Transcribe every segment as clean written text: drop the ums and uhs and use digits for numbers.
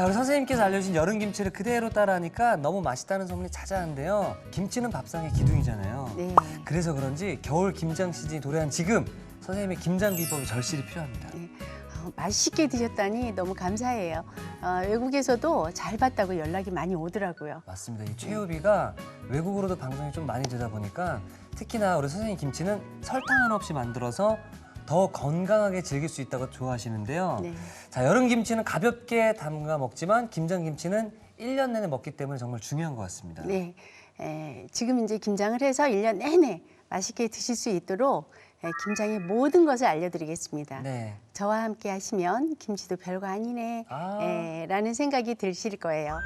우리 선생님께서 알려주신 여름 김치를 그대로 따라하니까 너무 맛있다는 소문이 자자한데요. 김치는 밥상의 기둥이잖아요. 네. 그래서 그런지 겨울 김장 시즌이 도래한 지금 선생님의 김장 비법이 절실히 필요합니다. 네. 맛있게 드셨다니 너무 감사해요. 외국에서도 잘 봤다고 연락이 많이 오더라고요. 맞습니다. 이 최유비가 외국으로도 방송이 좀 많이 되다 보니까 특히나 우리 선생님 김치는 설탕은 없이 만들어서 더 건강하게 즐길 수 있다고 좋아하시는데요. 네. 자, 여름 김치는 가볍게 담가 먹지만 김장 김치는 1년 내내 먹기 때문에 정말 중요한 것 같습니다. 네. 지금 이제 김장을 해서 1년 내내 맛있게 드실 수 있도록 김장의 모든 것을 알려드리겠습니다. 네. 저와 함께 하시면 김치도 별거 아니네 라는 생각이 드실 거예요.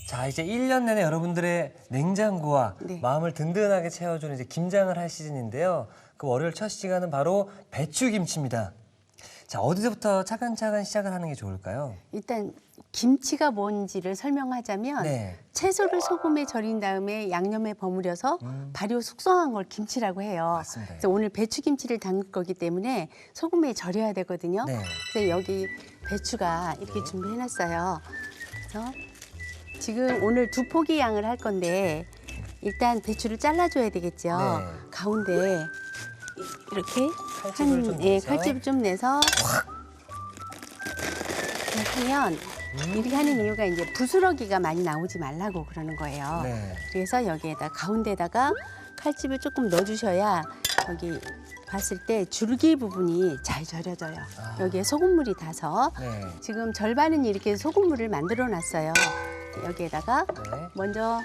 자, 이제 1년 내내 여러분들의 냉장고와 네. 마음을 든든하게 채워주는 이제 김장을 할 시즌인데요. 그 월요일 첫 시간은 바로 배추김치입니다. 자, 어디서부터 차근차근 시작을 하는 게 좋을까요? 일단 김치가 뭔지를 설명하자면 네. 채소를 소금에 절인 다음에 양념에 버무려서 발효 숙성한 걸 김치라고 해요. 맞습니다. 그래서 오늘 배추김치를 담글 거기 때문에 소금에 절여야 되거든요. 네. 그래서 여기 배추가 이렇게 준비해놨어요. 그래서 지금 오늘 2포기 양을 할 건데 일단 배추를 잘라줘야 되겠죠. 네. 가운데 이렇게 칼집을 좀 내서. 칼집을 좀 내서 이렇게 하면 이렇게 하는 이유가 이제 부스러기가 많이 나오지 말라고 그러는 거예요. 네. 그래서 여기에다 가운데다가 칼집을 조금 넣어주셔야 여기 봤을 때 줄기 부분이 잘 절여져요. 여기에 소금물이 닿아서 네. 지금 절반은 이렇게 소금물을 만들어 놨어요. 여기에다가 네. 먼저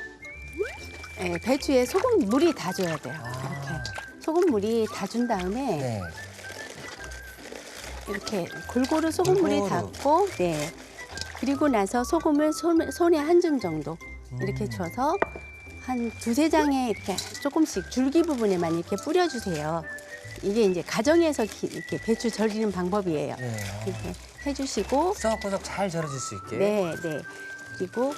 배추에 소금물이 닿아줘야 돼요. 이렇게 소금물이 닿은 다음에 네. 이렇게 골고루 소금물이 골고루. 닿고, 네. 그리고 나서 소금을 손에 한 줌 정도 이렇게 줘서 한 2~3장에 이렇게 조금씩 줄기 부분에만 이렇게 뿌려주세요. 이게 이제 가정에서 이렇게 배추 절이는 방법이에요. 네. 이렇게 해주시고, 썩어서 잘 절여질 수 있게. 네, 네. 그리고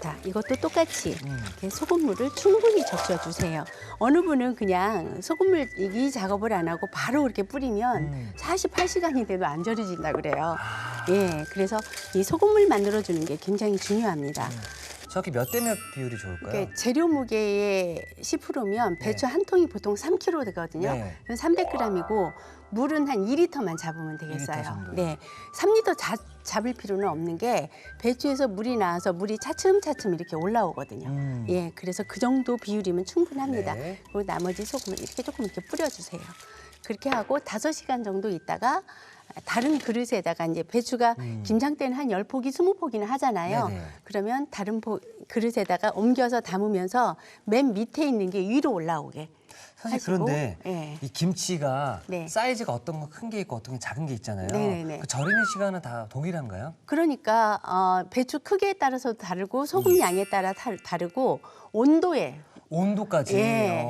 자, 이것도 똑같이 이렇게 소금물을 충분히 적셔주세요. 어느 분은 그냥 소금물 이 작업을 안 하고 바로 이렇게 뿌리면 48시간이 돼도 안 절여진다 그래요. 예, 그래서 이 소금물 만들어주는 게 굉장히 중요합니다. 정확히 몇 대 몇 비율이 좋을까요? 그러니까 재료 무게의 10%면 배추 한 통이 보통 3kg 되거든요. 네. 그럼 300g이고 물은 한 2리터만 잡으면 2리터 되겠어요. 정도요? 네, 3리터 잡을 필요는 없는 게 배추에서 물이 나와서 물이 차츰차츰 이렇게 올라오거든요. 예, 그래서 그 정도 비율이면 충분합니다. 네. 그리고 나머지 소금을 이렇게 조금 이렇게 뿌려주세요. 그렇게 하고 5시간 정도 있다가 다른 그릇에다가 이제 배추가 김장 때는 한 10포기, 20포기는 하잖아요. 네네. 그러면 다른 그릇에다가 옮겨서 담으면서 맨 밑에 있는 게 위로 올라오게 사실 하시고, 그런데 예. 이 김치가 네. 사이즈가 어떤 거 큰 게 있고 어떤 게 작은 게 있잖아요. 네네네. 그 절이는 시간은 다 동일한가요? 그러니까 배추 크기에 따라서 다르고 소금 양에 따라 다르고 온도에 온도까지. 예.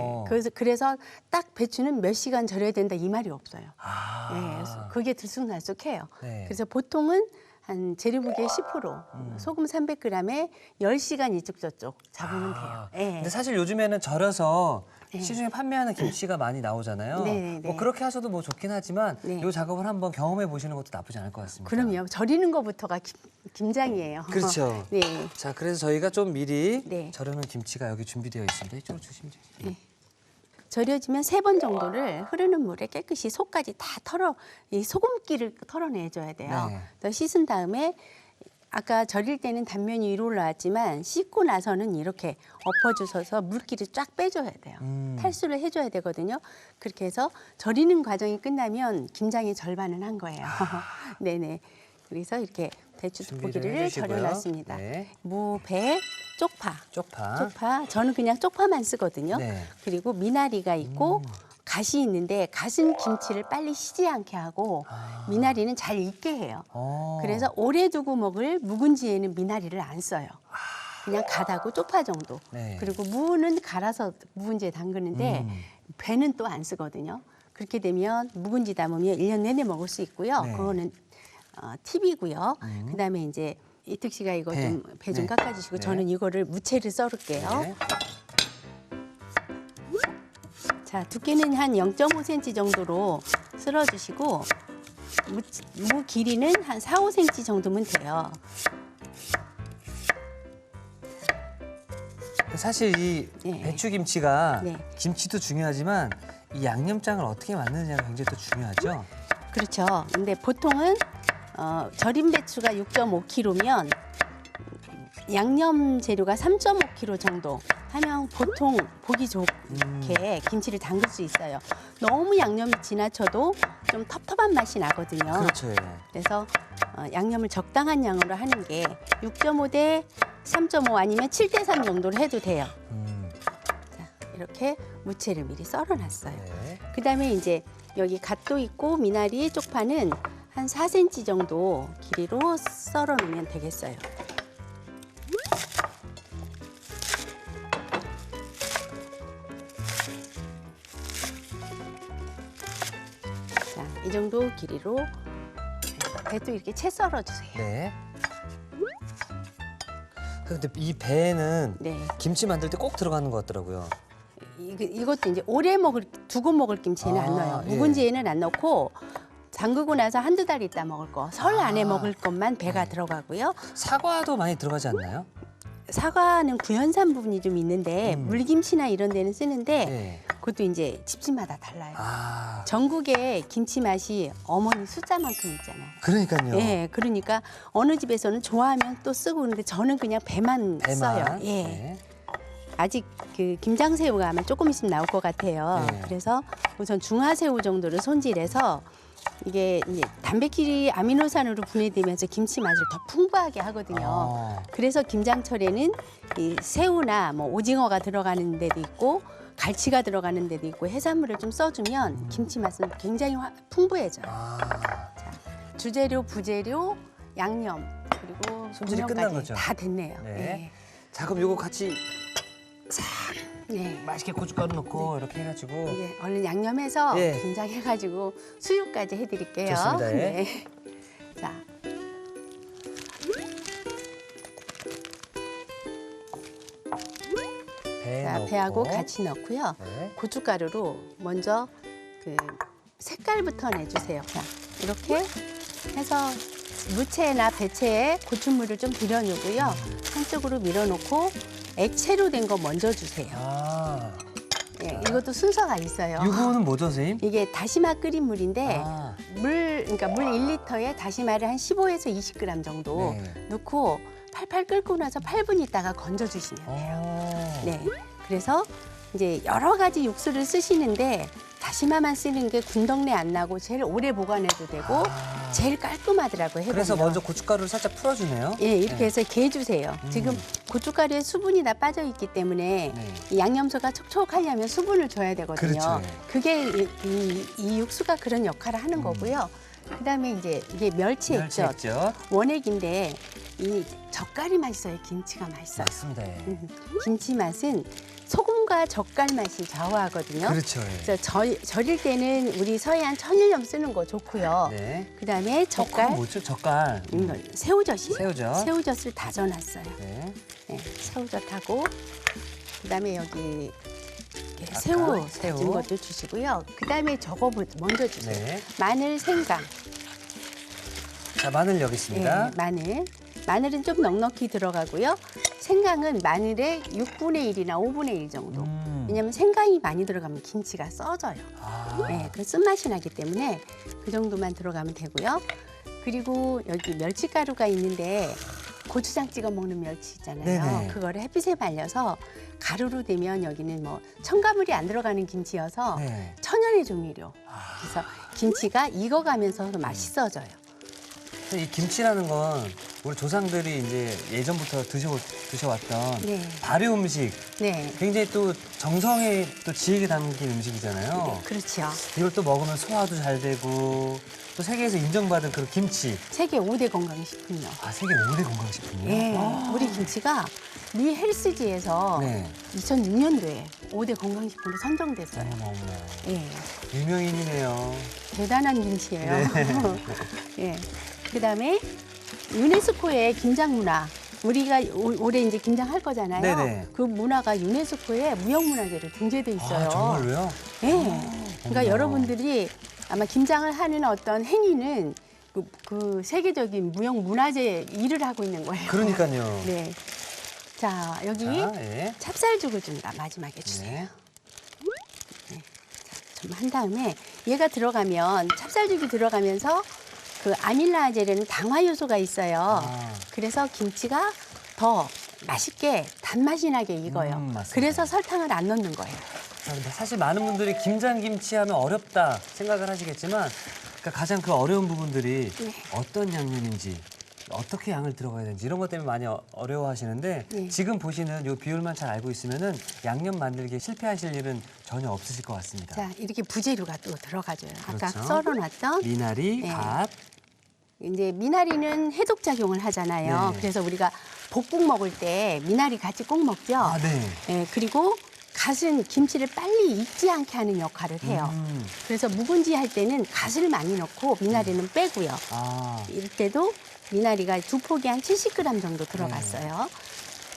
그래서 딱 배추는 몇 시간 절여야 된다 이 말이 없어요. 아. 예, 그래서 그게 들쑥날쑥해요. 네. 그래서 보통은 한 재료 무게 10%, 소금 300g에 10시간 이쪽 저쪽 잡으면 돼요. 예. 근데 사실 요즘에는 절여서 네. 시중에 판매하는 김치가 많이 나오잖아요. 네네네. 뭐 그렇게 하셔도 뭐 좋긴 하지만 네. 이 작업을 한번 경험해 보시는 것도 나쁘지 않을 것 같습니다. 그럼요. 절이는 것부터가 김장이에요. 그렇죠. 네. 자, 그래서 저희가 좀 미리 네. 절여놓은 김치가 여기 준비되어 있습니다. 이쪽으로 주시면 돼요. 절여지면 3번 정도를 흐르는 물에 깨끗이 속까지 다 이 소금기를 털어내줘야 돼요. 네. 그래서 씻은 다음에 아까 절일 때는 단면이 위로 올라왔지만 씻고 나서는 이렇게 엎어주셔서 물기를 쫙 빼줘야 돼요. 탈수를 해줘야 되거든요. 그렇게 해서 절이는 과정이 끝나면 김장의 절반은 한 거예요. 네네. 그래서 이렇게 배추 준비를 두포기를 해주시고요. 절여놨습니다. 네. 무, 배, 쪽파. 쪽파. 쪽파. 저는 그냥 쪽파만 쓰거든요. 네. 그리고 미나리가 있고 갓이 있는데 갓은 김치를 빨리 시지 않게 하고 미나리는 잘 익게 해요. 그래서 오래 두고 먹을 묵은지에는 미나리를 안 써요. 그냥 갓하고 쪽파 정도. 네. 그리고 무는 갈아서 묵은지에 담그는데 배는 또 안 쓰거든요. 그렇게 되면 묵은지 담으면 1년 내내 먹을 수 있고요. 네. 그거는 팁이고요. 그다음에 이제 이특 씨가 이거 배. 좀 배 좀 네. 깎아주시고 네. 저는 이거를 무채를 썰을게요. 네. 자, 두께는 한 0.5cm 정도로 썰어주시고 무 길이는 한 4, 5cm 정도면 돼요. 사실 이 네. 배추김치가 네. 김치도 중요하지만 이 양념장을 어떻게 만드느냐가 굉장히 또 중요하죠. 그렇죠. 근데 보통은 절임 배추가 6.5kg면 양념 재료가 3.5kg 정도 하면 보통 보기 좋게 김치를 담글 수 있어요. 너무 양념이 지나쳐도 좀 텁텁한 맛이 나거든요. 그렇죠. 예. 그래서 양념을 적당한 양으로 하는 게 6.5 대 3.5 아니면 7 대 3 정도로 해도 돼요. 자, 이렇게 무채를 미리 썰어놨어요. 네. 그다음에 이제 여기 갓도 있고 미나리 쪽파는 한 4cm 정도 길이로 썰어 놓으면 되겠어요. 자, 이 정도 길이로 배도 이렇게 채 썰어 주세요. 네. 근데 이 배는 네. 김치 만들 때 꼭 들어가는 것 같더라고요. 이것도 이제 오래 두고 먹을 김치에는 안 넣어요. 예. 묵은지에는 안 넣고 담그고 나서 한두 달 있다 먹을 거, 설 안에 먹을 것만 배가 들어가고요. 사과도 많이 들어가지 않나요? 사과는 구연산 부분이 좀 있는데 물김치나 이런 데는 쓰는데 네. 그것도 이제 집집마다 달라요. 아, 전국에 김치 맛이 어머니 숫자만큼 있잖아요. 그러니까요. 예, 그러니까 어느 집에서는 좋아하면 또 쓰고 그러는데 저는 그냥 배만 써요. 배만. 예. 네. 아직 그 김장새우가 아마 조금 있으면 나올 것 같아요. 네. 그래서 우선 중화새우 정도를 손질해서 이게 이제 단백질이 아미노산으로 분해되면서 김치 맛을 더 풍부하게 하거든요. 아. 그래서 김장철에는 이 새우나 뭐 오징어가 들어가는 데도 있고 갈치가 들어가는 데도 있고 해산물을 좀 써주면 김치 맛은 굉장히 풍부해져요. 아, 자, 주재료, 부재료, 양념 그리고 손질이 끝난 고명까지 거죠? 다 됐네요. 네. 자, 그럼 요거 같이 네. 맛있게 고춧가루 넣고 이렇게 해가지고. 이제 얼른 양념해서 예. 김장해가지고 수육까지 해드릴게요. 좋습니다. 예. 네. 자, 배 자, 넣고. 배하고 같이 넣고요. 네. 고춧가루로 먼저 그 색깔부터 내주세요. 자, 이렇게 해서 무채나 배채에 고추물을 좀 들여놓고요. 한쪽으로 밀어놓고 액체로 된 거 먼저 주세요. 아, 예, 이것도 순서가 있어요. 이거는 뭐죠, 선생님? 이게 다시마 끓인 물인데 아, 그러니까 물 1리터에 다시마를 한 15에서 20g 정도 네. 넣고 팔팔 끓고 나서 8분 있다가 건져주시면 돼요. 어. 네. 그래서 이제 여러 가지 육수를 쓰시는데 다시마만 쓰는 게 군더내 안 나고 제일 오래 보관해도 되고 아. 제일 깔끔하더라고요. 해보면. 그래서 먼저 고춧가루를 살짝 풀어주네요. 예, 이렇게 네. 해서 개주세요. 지금 고춧가루에 수분이 다 빠져 있기 때문에 네. 이 양념소가 촉촉하려면 수분을 줘야 되거든요. 그렇죠. 그게 이 육수가 그런 역할을 하는 거고요. 그다음에 이제 이게 멸치 액젓, 멸치액젓. 원액인데 이 젓갈이 맛있어요. 김치가 맛있어요. 맞습니다. 예. 김치 맛은 소금과 젓갈 맛이 좌우하거든요. 그렇죠. 예. 그래서 절일 때는 우리 서해안 천일염 쓰는 거 좋고요. 네. 그다음에 젓갈. 젓갈, 뭐죠? 젓갈. 새우젓이 새우젓. 새우젓을 다져놨어요. 네. 네, 새우젓하고 그다음에 여기 이렇게 아까 새우 새우. 다진 것도 주시고요. 그다음에 저거 먼저 주세요. 네. 마늘, 생강, 자, 마늘 여기 있습니다. 네, 마늘. 마늘은 좀 넉넉히 들어가고요. 생강은 마늘의 6분의 1이나 5분의 1 정도. 왜냐하면 생강이 많이 들어가면 김치가 써져요. 아. 네, 그 쓴맛이 나기 때문에 그 정도만 들어가면 되고요. 그리고 여기 멸치가루가 있는데 고추장 찍어 먹는 멸치 있잖아요. 네네. 그거를 햇빛에 말려서 가루로 되면 여기는 뭐 첨가물이 안 들어가는 김치여서 네. 천연의 조미료. 그래서 김치가 익어가면서 더 맛있어져요. 이 김치라는 건 우리 조상들이 이제 예전부터 드셔왔던 네. 발효 음식, 네. 굉장히 또 정성에 또 지혜가 담긴 음식이잖아요. 네, 그렇죠. 이걸 또 먹으면 소화도 잘 되고 또 세계에서 인정받은 그런 김치. 세계 5대 건강식품이요. 아, 세계 5대 건강식품이요? 예, 우리 김치가 미 헬스지에서 네. 2006년도에 5대 건강식품으로 선정됐어요. 어머, 어머. 예, 유명인이네요. 대단한 김치예요. 네. 예, 그다음에 유네스코의 김장 문화. 우리가 올해 이제 김장할 거잖아요. 네네. 그 문화가 유네스코에 무형문화재로 등재돼 있어요. 아, 정말로요? 예. 그러니까 어머나. 여러분들이 아마 김장을 하는 어떤 행위는 그 세계적인 무형문화재 일을 하고 있는 거예요. 그러니까요. 네. 자, 여기 자, 예. 찹쌀죽을 좀 마지막에 주세요. 네. 좀 한 다음에 얘가 들어가면 찹쌀죽이 들어가면서 그 아밀라제라는 당화 요소가 있어요. 아. 그래서 김치가 더 맛있게 단맛이 나게 익어요. 맞습니다. 그래서 설탕을 안 넣는 거예요. 자, 근데 사실 많은 분들이 김장김치 하면 어렵다 생각을 하시겠지만 그러니까 가장 그 어려운 부분들이 네. 어떤 양념인지 어떻게 양을 들어가야 되는지 이런 것 때문에 많이 어려워하시는데 네. 지금 보시는 이 비율만 잘 알고 있으면은 양념 만들기에 실패하실 일은 전혀 없으실 것 같습니다. 자, 이렇게 부재료가 또 들어가줘요. 아까 그렇죠. 썰어놨던 미나리, 네. 갓, 이제 미나리는 해독 작용을 하잖아요. 네. 그래서 우리가 볶국 먹을 때 미나리 같이 꼭 먹죠. 아, 네. 예, 그리고 갓은 김치를 빨리 익지 않게 하는 역할을 해요. 그래서 묵은지 할 때는 갓을 많이 넣고 미나리는 빼고요. 아, 이럴 때도 미나리가 두 폭이 한 70g 정도 들어갔어요.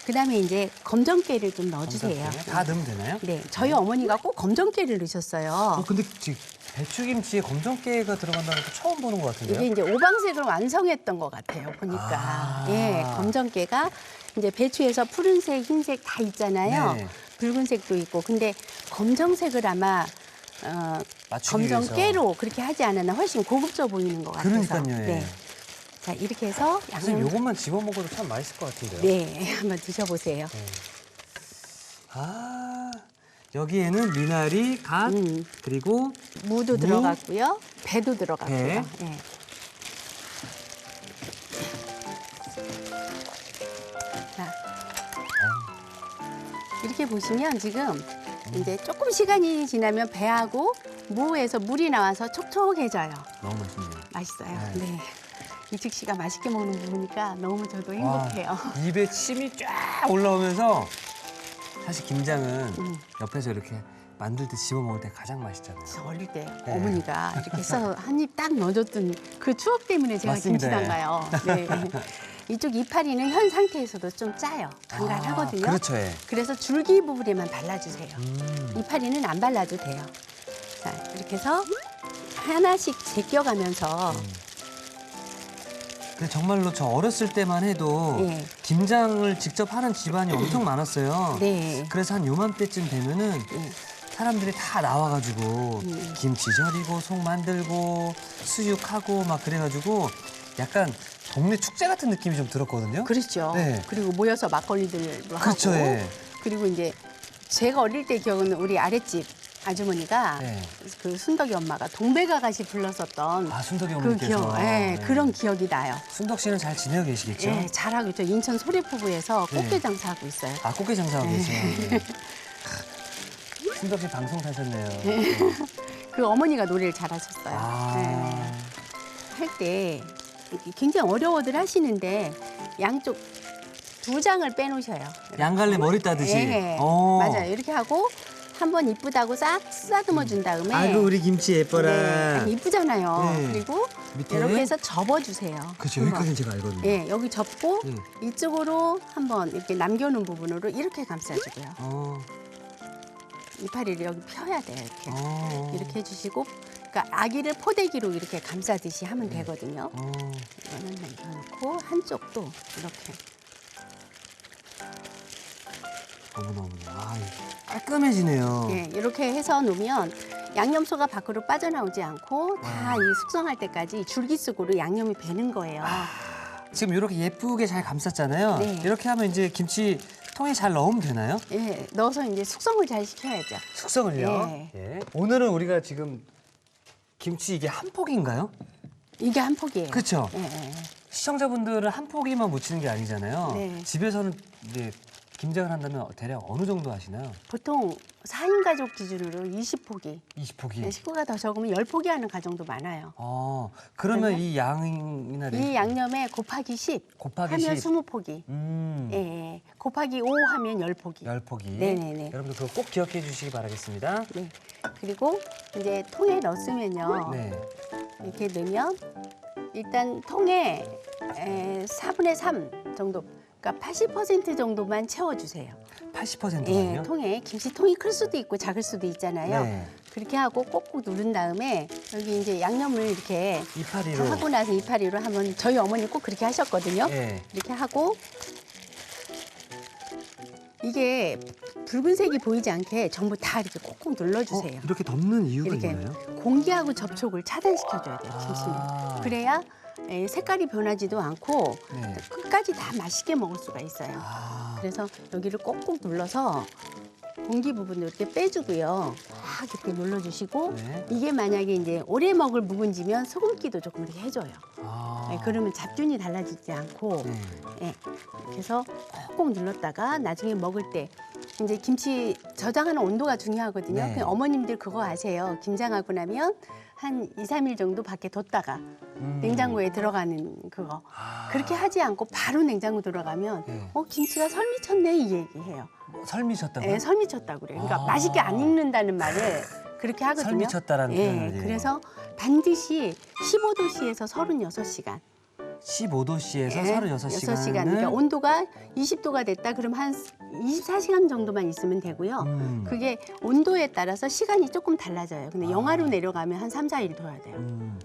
그다음에 이제 검정깨를 좀 넣어주세요. 검정깨. 다 넣으면 되나요? 네, 저희 어머니가 꼭 검정깨를 넣으셨어요. 근데 지금 배추김치에 검정깨가 들어간다는 거 처음 보는 것 같은데요? 이게 이제 오방색을 완성했던 것 같아요, 보니까. 아. 예, 검정깨가 이제 배추에서 푸른색, 흰색 다 있잖아요. 네. 붉은색도 있고. 근데 검정색을 아마 맞추기 검정깨로 그렇게 하지 않았나 훨씬 고급져 보이는 것 같아서. 그러니까요, 예. 네. 자, 이렇게 해서 선생님, 양념. 요것만 집어 먹어도 참 맛있을 것 같은데요? 네, 한번 드셔보세요. 아, 여기에는 미나리, 갓, 그리고 무도 무? 들어갔고요. 배도 들어갔고요. 배. 예. 자, 이렇게 보시면 지금 이제 조금 시간이 지나면 배하고 무에서 물이 나와서 촉촉해져요. 너무 맛있네요. 맛있어요. 네. 네. 이직 씨가 맛있게 먹는 거 보니까 너무 저도 행복해요. 와, 입에 침이 쫙 올라오면서 사실 김장은 옆에서 이렇게 만들 때 집어 먹을 때 가장 맛있잖아요. 저 어릴 때 네. 어머니가 이렇게 해서 한 입 딱 넣어줬던 그 추억 때문에 제가 맞습니다. 김치당 가요. 네. 이쪽 이파리는 현 상태에서도 좀 짜요. 간간하거든요. 아, 그렇죠. 예. 그래서 줄기 부분에만 발라주세요. 이파리는 안 발라도 돼요. 자, 이렇게 해서 하나씩 제껴가면서 근데 정말로 저 어렸을 때만 해도 예. 김장을 직접 하는 집안이 엄청 많았어요. 네. 그래서 한 요맘때쯤 되면은 사람들이 다 나와가지고 김치 절이고 속 만들고 수육하고 막 그래가지고 약간 동네 축제 같은 느낌이 좀 들었거든요. 그렇죠. 네. 그리고 모여서 막걸리들도 그렇죠, 하고. 예. 그리고 이제 제가 어릴 때 기억은 우리 아랫집 아주머니가 네. 그 순덕이 엄마가 동백아가씨 불렀었던 아, 순덕이 그 어머니께서. 기억, 예, 네. 그런 기억이 나요. 순덕 씨는 잘 지내고 계시겠죠? 예, 잘하고 있죠. 인천 소래포구에서 네. 꽃게 장사하고 있어요. 아, 꽃게 장사하고 계시네요. 네. 순덕 씨 방송 타셨네요. 네. 그 어머니가 노래를 잘하셨어요. 아. 할 때 굉장히 어려워들 하시는데 양쪽 두 장을 빼놓으셔요. 양갈래 머리 따듯이. 예, 어. 맞아요. 이렇게 하고 한번 이쁘다고 싹 쓰다듬어 준 다음에 아이고 우리 김치 예뻐라. 네, 아니, 이쁘잖아요. 네. 그리고 밑에? 이렇게 해서 접어주세요. 그렇죠. 여기까지는 제가 알거든요. 예, 여기 접고 네. 이쪽으로 한번 이렇게 남겨놓은 부분으로 이렇게 감싸주고요. 어. 이파리를 여기 펴야 돼요. 이렇게. 어. 이렇게 해주시고, 그러니까 아기를 포대기로 이렇게 감싸듯이 하면 되거든요. 어. 이거는 남겨놓고 한쪽도 이렇게. 어머나. 아, 깔끔해지네요. 예, 이렇게 해서 놓으면 양념소가 밖으로 빠져나오지 않고 다 이 숙성할 때까지 줄기속으로 양념이 배는 거예요. 지금 이렇게 예쁘게 잘 감쌌잖아요. 네. 이렇게 하면 이제 김치 통에 잘 넣으면 되나요? 예, 넣어서 이제 숙성을 잘 시켜야죠. 숙성을요? 네. 예. 오늘은 우리가 지금 김치 이게 한 폭인가요? 이게 한 포기예요. 그렇죠. 예, 예. 시청자분들은 한 포기만 묻히는 게 아니잖아요. 네. 집에서는 이제 김장을 한다면 대략 어느 정도 하시나요? 보통 4인 가족 기준으로 20포기. 20포기. 식구가 더 적으면 10포기 하는 가정도 많아요. 그러면 그러면 이 양이나 이 양념에 곱하기 10 곱하기 하면 10. 20포기. 예, 예. 곱하기 5 하면 10포기. 10포기. 네네네. 여러분들 그거 꼭 기억해 주시기 바라겠습니다. 네. 그리고 이제 통에 넣었으면요. 네. 이렇게 넣으면 일단 통에 4분의 3 정도, 그러니까 80% 정도만 채워주세요. 80%거든요. 예, 통에 김치통이 클 수도 있고 작을 수도 있잖아요. 네. 그렇게 하고 꼭꼭 누른 다음에 여기 이제 양념을 이렇게 이파리로. 하고 나서 이파리로 한번 저희 어머니 꼭 그렇게 하셨거든요. 네. 이렇게 하고 이게 붉은색이 보이지 않게 전부 다 이렇게 꼭꼭 눌러주세요. 이렇게 덮는 이유가 이렇게 있나요? 공기하고 접촉을 차단시켜줘야 돼요, 김치는. 그래야 색깔이 변하지도 않고 네. 끝까지 다 맛있게 먹을 수가 있어요. 그래서 여기를 꼭꼭 눌러서 공기 부분을 이렇게 빼주고요. 막 이렇게 눌러주시고 네. 이게 만약에 이제 오래 먹을 묵은지면 소금기도 조금 이렇게 해줘요. 그러면 잡균이 달라지지 않고 네. 예, 그래서 꼭꼭 눌렀다가 나중에 먹을 때 이제 김치 저장하는 온도가 중요하거든요. 네. 그냥 어머님들 그거 아세요. 김장하고 나면 한 2, 3일 정도 밖에 뒀다가 냉장고에 들어가는 그거. 그렇게 하지 않고 바로 냉장고 들어가면 네. 김치가 설미쳤네 이 얘기해요. 설미쳤다고요? 예, 설미쳤다고 그래요. 그러니까 맛있게 안 익는다는 말을 그렇게 하거든요. 설미쳤다라는 표현을. 예. 그래서 반드시 15도씨에서 36시간. 15도씨에서 36시간. 6시간. 그러니까 온도가 20도가 됐다 그러면 한 24시간 정도만 있으면 되고요. 그게 온도에 따라서 시간이 조금 달라져요. 근데 영하로 내려가면 한 3, 4일 둬야 돼요.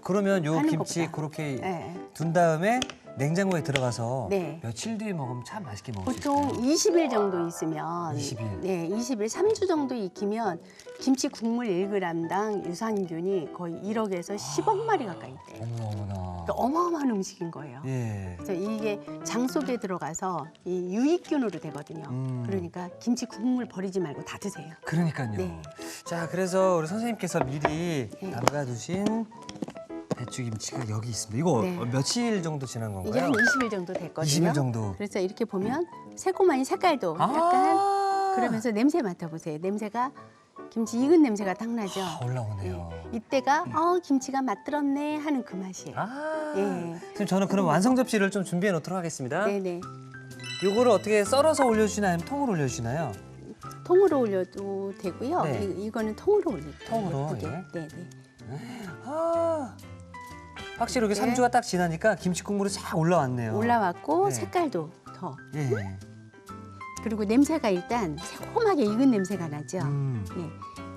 그러면 요 하는 김치 것보다. 그렇게 예. 둔 다음에 냉장고에 들어가서 네. 며칠 뒤에 먹으면 참 맛있게 먹을 수 보통 있어요. 20일 정도 있으면 20일. 네, 20일, 3주 정도 익히면 김치 국물 1g당 유산균이 거의 1억에서 10억 마리 가까이 돼요. 어머나. 그러니까 어마어마한 음식인 거예요. 예. 그래서 이게 장 속에 들어가서 이 유익균으로 되거든요. 그러니까 김치 국물 버리지 말고 다 드세요. 그러니까요. 네. 자, 그래서 우리 선생님께서 미리 담가두신 배추김치가 여기 있습니다. 이거 네. 며칠 정도 지난 건가요? 이게 한 20일 정도 됐거든요. 20일 정도. 그래서 이렇게 보면 새콤한 색깔도 약간 그러면서 냄새 맡아보세요. 냄새가 김치 익은 냄새가 딱 나죠. 올라오네요. 이때가 김치가 맛들었네 하는 그 맛이에요. 예. 선생님 저는 그럼 완성 접시를 좀 준비해 놓도록 하겠습니다. 네네. 요거를 어떻게 썰어서 올려주시나요? 아니면 통으로 올려주시나요? 통으로 올려도 되고요. 네. 이거는 통으로 올릴게요. 통으로, 예쁘게. 예. 네네. 확실히 이렇게 네. 3주가 딱 지나니까 김치 국물이 쫙 올라왔네요. 올라왔고 네. 색깔도 더. 예. 그리고 냄새가 일단 새콤하게 익은 냄새가 나죠. 네.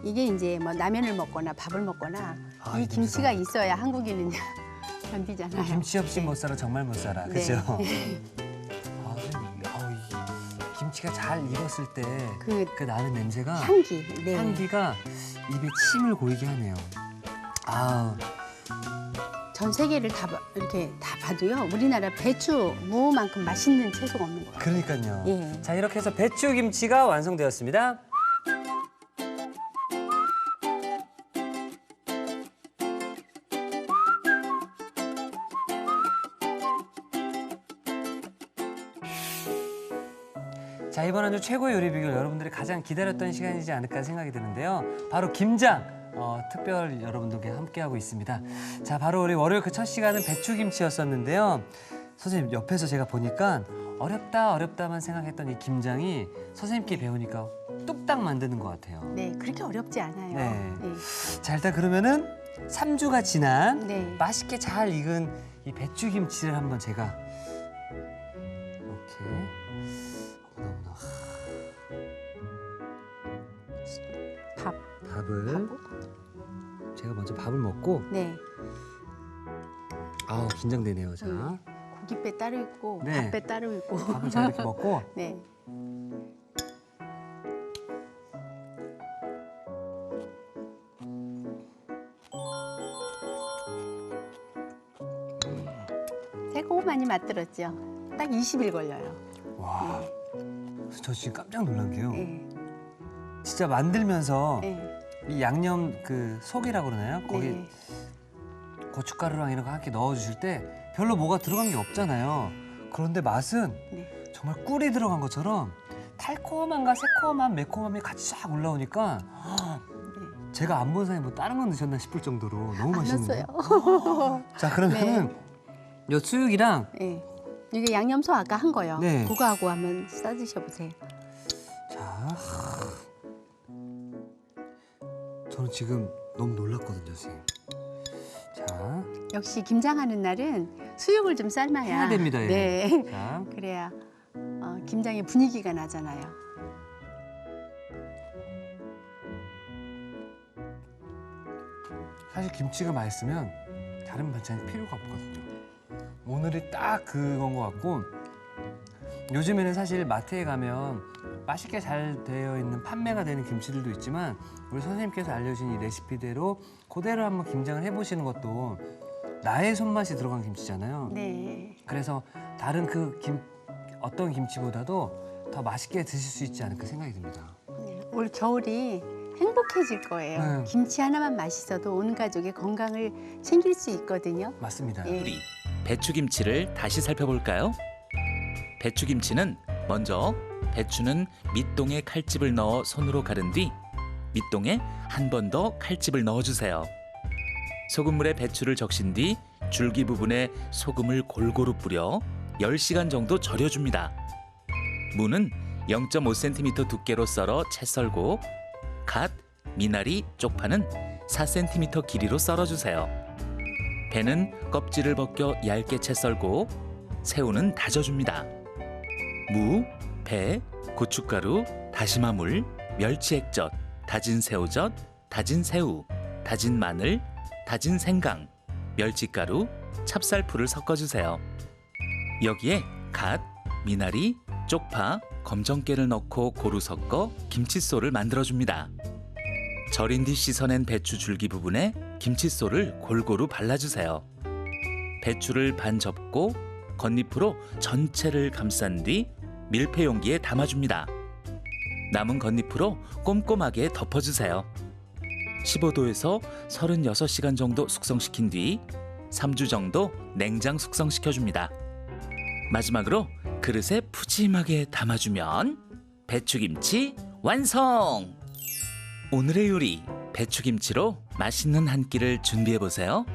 이게 이제 뭐 라면을 먹거나 밥을 먹거나 이 이 김치가 있어야 한국인은 견디잖아요. 김치 없이 못 살아 정말 못 살아. 네. 그죠? 이 김치가 잘 익었을 때 그 나는 냄새가 향기. 네. 향기가 입에 침을 고이게 하네요. 전 세계를 이렇게 다 봐도요. 우리나라 배추, 무만큼 맛있는 채소가 없는 거예요. 그러니까요. 예. 자, 이렇게 해서 배추김치가 완성되었습니다. 자, 이번 한 주 최고의 요리 비결 여러분들이 가장 기다렸던 시간이지 않을까 생각이 드는데요. 바로 김장 특별 여러분들께 함께하고 있습니다. 자, 바로 우리 월요일 그 첫 시간은 배추김치였었는데요. 선생님 옆에서 제가 보니까 어렵다만 생각했던 이 김장이 선생님께 배우니까 뚝딱 만드는 것 같아요. 네, 그렇게 어렵지 않아요. 네. 네. 자, 일단 그러면은 3주가 지난 네. 맛있게 잘 익은 이 배추김치를 한번 제가 이렇게 너무나 밥을 제가 먼저 밥을 먹고 네. 긴장되네요. 자, 고깃배 따로 있고 네. 밥배 따로 있고. 밥을 잘 이렇게 먹고 네. 새콤하니 맛들었죠. 딱 20일 걸려요. 와, 저 지금 깜짝 놀란 게요. 네. 진짜 만들면서 네. 이 양념 그 속이라고 그러나요? 거기 네. 고춧가루랑 이런 거 함께 넣어주실 때 별로 뭐가 들어간 게 없잖아요. 그런데 맛은 네. 정말 꿀이 들어간 것처럼 달콤함과 새콤함, 매콤함이 같이 쫙 올라오니까 제가 안 본 사이에 뭐 다른 거 넣으셨나 싶을 정도로 너무 안 맛있는데요. 넣었어요. 자, 그러면은 요 수육이랑 네. 이게 양념소 아까 한 거요. 네. 그거하고 한번 싸드셔 보세요. 자, 저는 지금 너무 놀랐거든요, 선생님. 자, 역시 김장하는 날은 수육을 좀 삶아야 해야 됩니다. 예. 네. 자, 그래야 김장의 분위기가 나잖아요. 사실 김치가 맛있으면 다른 반찬이 필요가 없거든요. 오늘이 딱 그건 것 같고 요즘에는 사실 마트에 가면 맛있게 잘 되어 있는 판매가 되는 김치들도 있지만 우리 선생님께서 알려주신 이 레시피대로 그대로 한번 김장을 해보시는 것도 나의 손맛이 들어간 김치잖아요. 네. 그래서 다른 어떤 김치보다도 더 맛있게 드실 수 있지 않을까 생각이 듭니다. 네. 올 겨울이 행복해질 거예요. 네. 김치 하나만 맛있어도 온 가족의 건강을 챙길 수 있거든요. 맞습니다. 예. 우리 배추김치를 다시 살펴볼까요? 배추김치는 먼저 배추는 밑동에 칼집을 넣어 손으로 가른 뒤 밑동에 한 번 더 칼집을 넣어주세요. 소금물에 배추를 적신 뒤 줄기 부분에 소금을 골고루 뿌려 10시간 정도 절여줍니다. 무는 0.5cm 두께로 썰어 채 썰고 갓, 미나리, 쪽파는 4cm 길이로 썰어주세요. 배는 껍질을 벗겨 얇게 채 썰고 새우는 다져줍니다. 무, 배, 고춧가루, 다시마물, 멸치액젓, 다진 새우젓, 다진 새우, 다진 마늘, 다진 생강, 멸치가루, 찹쌀풀을 섞어주세요. 여기에 갓, 미나리, 쪽파, 검정깨를 넣고 고루 섞어 김칫솔을 만들어줍니다. 절인 뒤 씻어낸 배추 줄기 부분에 김칫솔을 골고루 발라주세요. 배추를 반 접고 겉잎으로 전체를 감싼 뒤 밀폐 용기에 담아줍니다. 남은 겉잎으로 꼼꼼하게 덮어주세요. 15도에서 36시간 정도 숙성시킨 뒤 3주 정도 냉장 숙성시켜줍니다. 마지막으로 그릇에 푸짐하게 담아주면 배추김치 완성! 오늘의 요리 배추김치로 맛있는 한 끼를 준비해보세요.